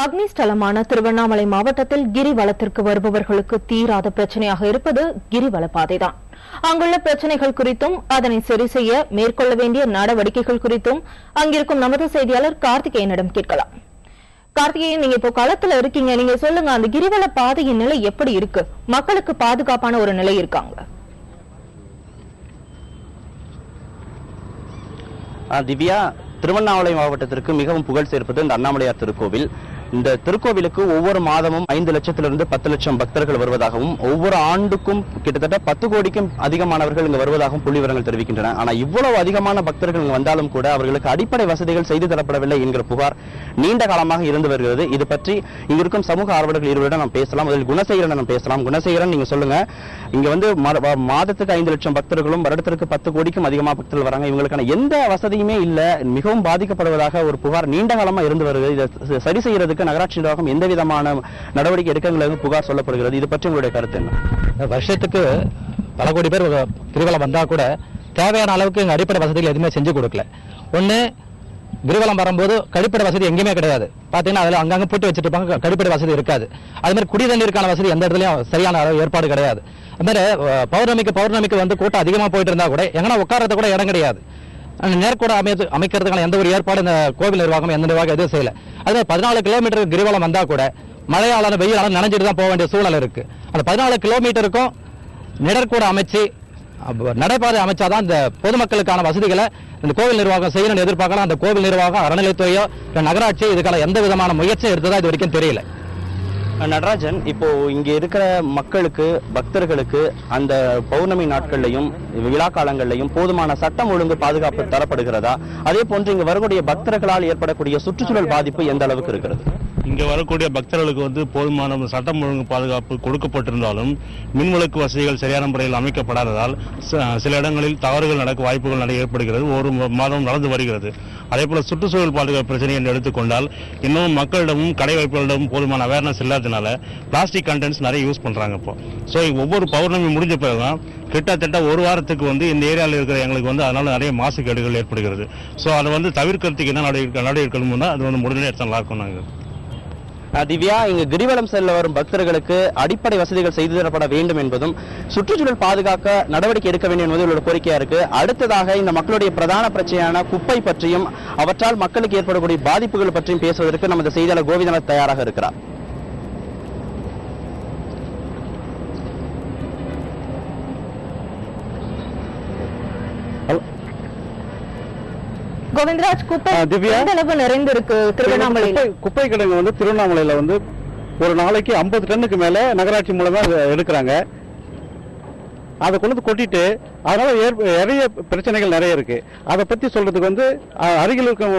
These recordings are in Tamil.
அக்னி ஸ்தலமான திருவண்ணாமலை மாவட்டத்தில் கிரிவலத்திற்கு வருபவர்களுக்கு தீராத பிரச்சனையாக இருப்பது கிரிவல பாதைதான். அங்குள்ள பிரச்சனைகள் குறித்தும் அதனை சரி செய்ய மேற்கொள்ள வேண்டிய நடவடிக்கைகள் குறித்தும் அங்கிருக்கும் நமது செய்தியாளர் கார்த்திகேயனிடம் கேட்கலாம். கார்த்திகேயன், நீங்க இப்போ களத்துல இருக்கீங்க, நீங்க சொல்லுங்க, அந்த கிரிவல பாதையின் நிலை எப்படி இருக்கு? மக்களுக்கு பாதுகாப்பான ஒரு நிலை இருக்காங்க? திவ்யா, திருவண்ணாமலை மாவட்டத்திற்கு மிகவும் புகழ் சேர்ப்பது இந்த அண்ணாமலையார் திருக்கோவில். இந்த திருக்கோவிலுக்கு ஒவ்வொரு மாதமும் 5 லட்சத்திலிருந்து 10 லட்சம் பக்தர்கள் வருவதாகவும் ஒவ்வொரு ஆண்டுக்கும் கிட்டத்தட்ட 10 கோடிக்கும் அதிகமானவர்கள் இங்கு வருவதாகவும் புள்ளிவிவரங்கள் தெரிவிக்கின்றன. ஆனால் இவ்வளவு அதிகமான பக்தர்கள் இங்கு வந்தாலும் கூட அவர்களுக்கு அடிப்படை வசதிகள் செய்து தரப்படவில்லை என்கிற புகார் நீண்ட காலமாக இருந்து வருகிறது. இது பற்றி இங்க இருக்கும் சமூக ஆர்வலர்கள் இருவரிடம் நாம் பேசலாம். அதில் குணசேகரன் நாம் பேசலாம். குணசேகரன், நீங்க சொல்லுங்க, இங்க வந்து மாதத்துக்கு 5 லட்சம் பக்தர்களும் வருடத்திற்கு 10 கோடிக்கும் அதிகமாக பக்தர்கள் வராங்க. இவங்களுக்கான எந்த வசதியுமே இல்ல, மிகவும் பாதிக்கப்படுவதாக ஒரு புகார் நீண்ட காலமா இருந்து வருகிறது. இதை சரி செய்யறதுக்கு நகராட்சி நிர்வாகம் எந்த விதமான நடவடிக்கை எடுக்க புகார் சொல்லப்படுகிறது. இது பற்றி உங்களுடைய கருத்து என்ன? வருஷத்துக்கு பல கோடி பேர் கிரிவலம் வந்தா கூட தேவையான அளவுக்கு எங்க அடிப்படை வசதிகள் எதுவுமே செஞ்சு கொடுக்கல. ஒண்ணு, கிரிவலம் வரும்போது கழிப்பிட வசதி எங்கேயுமே கிடையாது. பாத்தீங்கன்னா அதுல அங்கங்க போட்டு வச்சுட்டு இருப்பாங்க, கழிப்பிட வசதி இருக்காது. அது மாதிரி குடி தண்ணீருக்கான வசதி எந்த இடத்துலயும் சரியான ஏற்பாடு கிடையாது. அது மாதிரி பௌர்ணமிக்கு வந்து கூட்டம் அதிகமா போயிட்டு இருந்தா கூட எங்கன்னா உட்காரத கூட இடம் கிடையாது. நேர்கூட அமைக்கிறதுக்கான எந்த ஒரு ஏற்பாடு இந்த கோவில் நிர்வாகம் எந்த நிர்வாகம் எதுவும் செய்யல. அது 14 கிலோமீட்டர் கிரிவலம் வந்தா கூட மழையாளன வெயிலான நினைஞ்சிட்டு தான் போக வேண்டிய சூழல் இருக்கு. அந்த 14 கிலோமீட்டருக்கும் நிழற்கூட அமைச்சு நடைபாதை அமைச்சாதான் இந்த பொதுமக்களுக்கான வசதிகளை இந்த கோவில் நிர்வாகம் செய்யணும்னு எதிர்பார்க்கலாம். அந்த கோவில் நிர்வாகம், அறநிலைத்துறையோ நகராட்சி இதுக்கான எந்த விதமான முயற்சியும் எடுத்ததா இது வரைக்கும் தெரியல. நடராஜன், இப்போ இங்க இருக்கிற மக்களுக்கு, பக்தர்களுக்கு அந்த பௌர்ணமி நாட்கள்லையும் விழா காலங்கள்லையும் போதுமான சட்டம் ஒழுங்கு பாதுகாப்பு தரப்படுகிறதா? அதே போன்று இங்க வரக்கூடிய பக்தர்களால் ஏற்படக்கூடிய சுற்றுச்சூழல் பாதிப்பு எந்த அளவுக்கு இருக்கிறது? இங்க வரக்கூடிய பக்தர்களுக்கு வந்து போதுமான சட்டம் ஒழுங்கு பாதுகாப்பு கொடுக்கப்பட்டிருந்தாலும் மின்விளக்கு வசதிகள் சரியான முறையில் அமைக்கப்படாததால் சில இடங்களில் தவறுகள் நடக்க வாய்ப்புகள் ஏற்படுகிறது. ஒரு மாதம் நடந்து வருகிறது. அதே போல சுற்றுச்சூழல் பாதுகாப்பு பிரச்சனை என்று எடுத்துக்கொண்டால் இன்னும் மக்களிடமும் கடை வாய்ப்புகளிடமும் போதுமான அவேர்னஸ் இல்லாததுனால பிளாஸ்டிக் கண்டென்ட்ஸ் நிறைய யூஸ் பண்றாங்க இப்போ. ஸோ ஒவ்வொரு பௌர்ணமி முடிஞ்ச பிறகுதான் கிட்டத்தட்ட ஒரு வாரத்துக்கு வந்து இந்த ஏரியாவில் இருக்கிற எங்களுக்கு வந்து அதனால நிறைய மாசுகேடுகள் ஏற்படுகிறது. ஸோ அதை வந்து தவிர்க்கிறதுக்கு என்ன நடவடிக்கை அது வந்து முடிஞ்சே நல்லா இருக்கும். நாங்கள் திவ்யா, இங்கு கிரிவலம் செல்ல வரும் பக்தர்களுக்கு அடிப்படை வசதிகள் செய்து தரப்பட வேண்டும் என்பதும் சுற்றுச்சூழல் பாதுகாக்க நடவடிக்கை எடுக்க வேண்டும் என்பது ஒரு கோரிக்கையா இருக்கு. அடுத்ததாக இந்த மக்களுடைய பிரதான பிரச்சனையான குப்பை பற்றியும் அவற்றால் மக்களுக்கு ஏற்படக்கூடிய பாதிப்புகள் பற்றியும் பேசுவதற்கு நமது செய்தியாளர் கோவிந்தநாத் தயாராக இருக்கிறார். கோவிந்தராஜ், குப்பை நிறைந்திருக்கு திருவண்ணாமலையில. குப்பை கிடங்கு வந்து திருவண்ணாமலையில வந்து ஒரு நாளைக்கு 50 டன்னுக்கு மேல நகராட்சி மூலமா எடுக்கிறாங்க. அதை கொண்டு கொட்டிட்டு அதனால நிறைய பிரச்சனைகள் நிறைய இருக்கு. அதை பத்தி சொல்றதுக்கு வந்து அருகில் இருக்க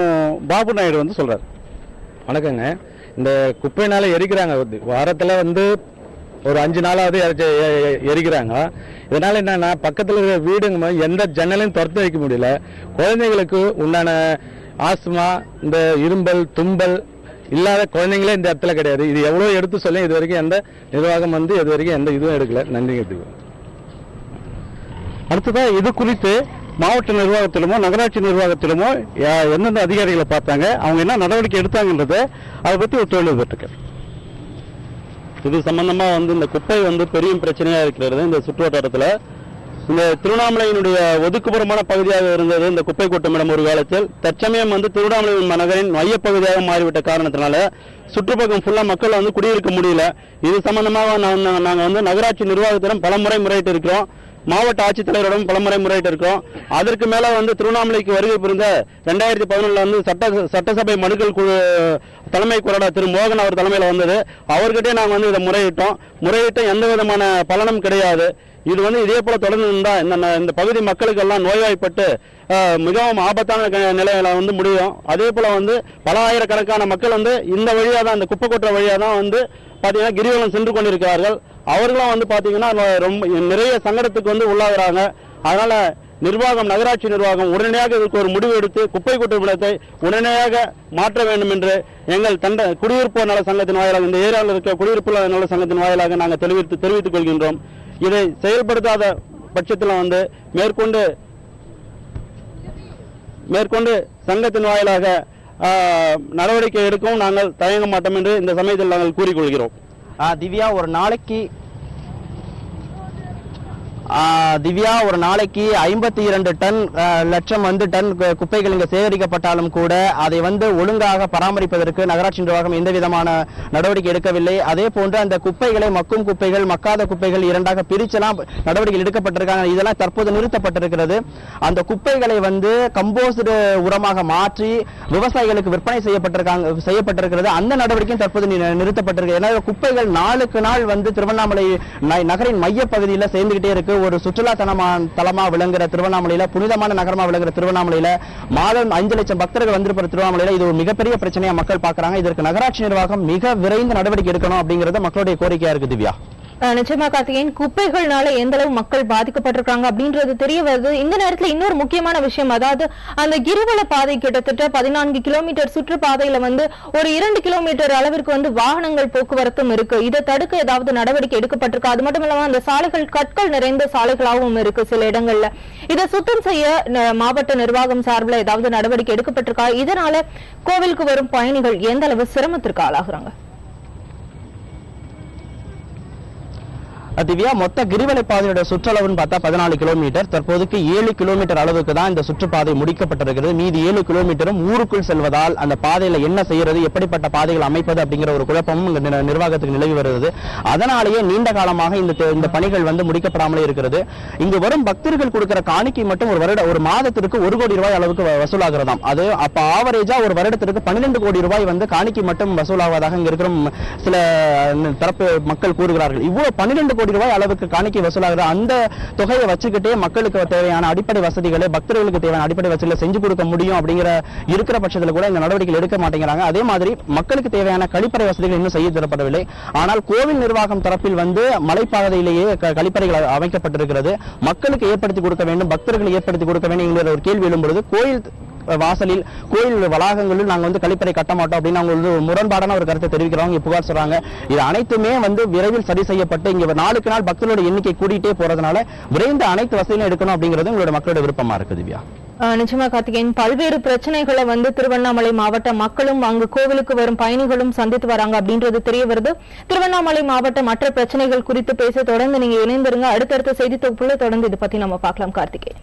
பாபு நாயுடு வந்து சொல்றாரு. வணக்கங்க. இந்த குப்பைனால எரிக்கிறாங்க. வாரத்துல வந்து ஒரு 5 நாளாவது எரிக்கிறாங்க. இதனால என்னன்னா பக்கத்துல இருக்கிற வீடுங்க எந்த ஜன்னலையும் திறந்து வைக்க முடியல. குழந்தைகளுக்கு உண்டான ஆஸ்துமா, இந்த இரும்பல், தும்பல் இல்லாத குழந்தைங்களே இந்த இடத்துல கிடையாது. இது எவ்வளவு எடுத்து சொல்லி இது வரைக்கும் எந்த நிர்வாகம் வந்து இது வரைக்கும் எந்த இதுவும் எடுக்கல. நன்றிங்க. அடுத்ததான் இது குறித்து மாவட்ட நிர்வாகத்திலுமோ நகராட்சி நிர்வாகத்திலுமோ எந்தெந்த அதிகாரிகளை பார்த்தாங்க, அவங்க என்ன நடவடிக்கை எடுத்தாங்கன்றதை அதை பத்தி ஒரு தொழில் பெற்றுக்க. இது சம்பந்தமா வந்து இந்த குப்பை வந்து பெரிய பிரச்சனையா இருக்கிறது. இந்த சுற்றுவட்டாரத்துல இந்த திருவண்ணாமலையினுடைய ஒதுக்குப்புறமான பகுதியாக இருந்தது இந்த குப்பை கொட்டுமிடம் ஒரு காலத்தில். தற்சமயம் வந்து திருவண்ணாமலை நகரின் மையப்பகுதியாக மாறிவிட்ட காரணத்தினால சுற்றுப்பக்கம் ஃபுல்லா மக்கள் வந்து குடியிருக்க முடியல. இது சம்பந்தமாக நாங்க வந்து நகராட்சி நிர்வாகத்திடம் பலமுறை முறையிட்டு இருக்கிறோம். மாவட்ட ஆட்சித்தலைவரிடம் பலமுறை முறையிட்டு இருக்கோம். அதற்கு மேல வந்து திருவண்ணாமலைக்கு வருகை புரிந்த 2011 வந்து சட்டசபை மனுக்கள் குழு தலைமை கொறடா திரு மோகன் அவர் தலைமையில வந்தது. அவர்கிட்டே நாங்க வந்து இதை முறையிட்டு எந்த விதமான பலனும் கிடையாது. இது வந்து இதே போல தொடர்ந்து இருந்தா இந்த பகுதி மக்களுக்கு எல்லாம் நோய்வாய்ப்பட்டு மிகவும் ஆபத்தான நிலையில வந்து முடியும். அதே போல வந்து பல ஆயிரக்கணக்கான மக்கள் வந்து இந்த வழியா தான், இந்த குப்பை கொட்டுற வழியா தான் வந்து பாத்தீங்கன்னா கிரிவலம் சென்று கொண்டிருக்கிறார்கள். அவர்களும் வந்து பாத்தீங்கன்னா ரொம்ப நிறைய சங்கடத்துக்கு வந்து உள்ளாகிறாங்க. அதனால நிர்வாகம், நகராட்சி நிர்வாகம் உடனடியாக இதற்கு ஒரு முடிவு எடுத்து குப்பை கொட்டும் இடத்தை உடனடியாக மாற்ற வேண்டும் என்று எங்கள் குடியிருப்போர் நல சங்கத்தின் வாயிலாக, இந்த ஏரியாவில் இருக்க குடியிருப்பு நல சங்கத்தின் வாயிலாக நாங்கள் தெரிவித்துக் கொள்கின்றோம். இதை செயல்படுத்தாத பட்சத்தில் வந்து மேற்கொண்டு சங்கத்தின் வாயிலாக நடவடிக்கை எடுக்கவும் நாங்கள் தயங்க மாட்டோம் என்று இந்த சமயத்தில் நாங்கள் கூறிக்கொள்கிறோம். திவ்யா, ஒரு நாளைக்கு 52 டன் லட்சம் டன் குப்பைகள் இங்க சேகரிக்கப்பட்டாலும் கூட அதை ஒழுங்காக பராமரிப்பதற்கு நகராட்சி நிர்வாகம் எந்த விதமான நடவடிக்கை எடுக்கவில்லை. அதே போன்று அந்த குப்பைகளை மக்கும் குப்பைகள், மக்காத குப்பைகள் இரண்டாக பிரிச்செல்லாம் நடவடிக்கை எடுக்கப்பட்டிருக்காங்க. இதெல்லாம் தற்போது நிறுத்தப்பட்டிருக்கிறது. அந்த குப்பைகளை கம்போஸ்டு உரமாக மாற்றி விவசாயிகளுக்கு விற்பனை செய்யப்பட்டிருக்கிறது. அந்த நடவடிக்கையும் தற்போது நிறுத்தப்பட்டிருக்கு. எனவே குப்பைகள் நாளுக்கு நாள் திருவண்ணாமலை நகரின் மைய பகுதியில் சேர்ந்துகிட்டே இருக்கு. ஒரு சுற்றுலா தலமா விளங்குற திருவண்ணாமலையில, புனிதமான நகரமா விளங்குற திருவண்ணாமலையில மாதம் 5 லட்சம் பக்தர்கள் வந்திருக்கிற திருவண்ணாமலையில இது ஒரு மிகப்பெரிய பிரச்சனையா மக்கள் பாக்குறாங்க. இதற்கு நகராட்சி நிர்வாகம் மிக விரைந்து நடவடிக்கை எடுக்கணும் அப்படிங்கறது மக்களுடைய கோரிக்கையா இருக்கு. திவ்யா, நிச்சயமா கார்த்திகேயன், குப்பைகள்னால எந்த அளவு மக்கள் பாதிக்கப்பட்டிருக்காங்க அப்படின்றது தெரிய வருது. இந்த நேரத்துல இன்னொரு முக்கியமான விஷயம், அதாவது அந்த கிரிவல பாதை கிட்டத்தட்ட 14 கிலோமீட்டர் சுற்றுப்பாதையில ஒரு 2 கிலோமீட்டர் அளவிற்கு வாகனங்கள் போக்குவரத்தும் இருக்கு. இதை தடுக்க ஏதாவது நடவடிக்கை எடுக்கப்பட்டிருக்கு? அது மட்டும் இல்லாம அந்த சாலைகள் கற்கள் நிறைந்த சாலைகளாகவும் இருக்கு சில இடங்கள்ல. இதை சுத்தம் செய்ய மாவட்ட நிர்வாகம் சார்பில் ஏதாவது நடவடிக்கை எடுக்கப்பட்டிருக்கா? இதனால கோவிலுக்கு வரும் பயணிகள் எந்த அளவு சிரமத்திற்கு ஆளாகிறாங்க? திவ்யா, மொத்த கிரிவலை பாதையோட சுற்றளவுன்னு பார்த்தா 14 கிலோமீட்டர். தற்போதைக்கு 7 கிலோமீட்டர் அளவுக்கு தான் இந்த சுற்றுப்பாதை முடிக்கப்பட்டிருக்கிறது. மீதி 7 கிலோமீட்டரும் ஊருக்குள் செல்வதால் அந்த பாதையில என்ன செய்யறது, எப்படிப்பட்ட பாதைகள் அமைப்பது அப்படிங்கிற ஒரு குழப்பமும் நிர்வாகத்துக்கு நிலவி வருகிறது. அதனாலேயே நீண்ட காலமாக இந்த பணிகள் முடிக்கப்படாமலே இருக்கிறது. இங்கு வரும் பக்தர்கள் கொடுக்கிற காணிக்கை மட்டும் ஒரு மாதத்திற்கு 1 கோடி ரூபாய் அளவுக்கு வசூலாகிறதாம். அது அப்ப ஆவரேஜா ஒரு வருடத்திற்கு 12 கோடி ரூபாய் காணிக்கை மட்டும் வசூலாவதாக இங்க இருக்கிற சில தரப்பு மக்கள் கூறுகிறார்கள். இவ்வளவு 12 கோடி ரூபாய் அளவுக்கு காணிக்கை வசூலாகிற அந்த தொகையை வச்சுக்கிட்டே மக்களுக்கு தேவையான அடிப்படை வசதிகளை, பக்தர்களுக்கு தேவையான அடிப்படை வசதிகளை செஞ்சு கொடுக்க முடியும் அப்படிங்கிற இருக்கிற பட்சத்தில் கூட இந்த நடவடிக்கைகள் எடுக்க மாட்டேங்கிறாங்க. அதே மாதிரி மக்களுக்கு தேவையான கழிப்பறை வசதிகள் இன்னும் செய்ய தரப்படவில்லை. ஆனால் கோவில் நிர்வாகம் தரப்பில் மலைப்பாதையிலேயே கழிப்பறைகள் அமைக்கப்பட்டிருக்கிறது. மக்களுக்கு ஏற்படுத்தி கொடுக்க வேண்டும், பக்தர்களுக்கு ஏற்படுத்தி கொடுக்க வேண்டும் என்கிற ஒரு கேள்வி எழும்பொழுது கோயில் வாசலில், கோயில் வளாகங்களில் நாங்க கழிப்பறை கட்ட மாட்டோம் அப்படின்னு அவங்க முரண்பாடான ஒரு கருத்தை தெரிவிக்கிறவங்க புகார் சொல்றாங்க. இது அனைத்துமே விரைவில் சரி செய்யப்பட்டு இங்க நாளுக்கு நாள் பக்தர்களோட எண்ணிக்கை கூட்டிகிட்டே போறதுனால விரைந்து அனைத்து வசதிகளும் எடுக்கணும் அப்படிங்கிறது உங்களோட மக்களோட விருப்பமா இருக்கு. திவ்யா, நிச்சயமா கார்த்திகேயன், பல்வேறு பிரச்சனைகளை திருவண்ணாமலை மாவட்ட மக்களும் அங்கு கோவிலுக்கு வரும் பயணிகளும் சந்தித்து வராங்க அப்படின்றது தெரிய வருது. திருவண்ணாமலை மாவட்ட மற்ற பிரச்சனைகள் குறித்து பேச தொடர்ந்து நீங்க இணைந்திருங்க. அடுத்தடுத்த செய்தி தொகுப்புல தொடர்ந்து இதை பத்தி நம்ம பார்க்கலாம். கார்த்திகேயன்.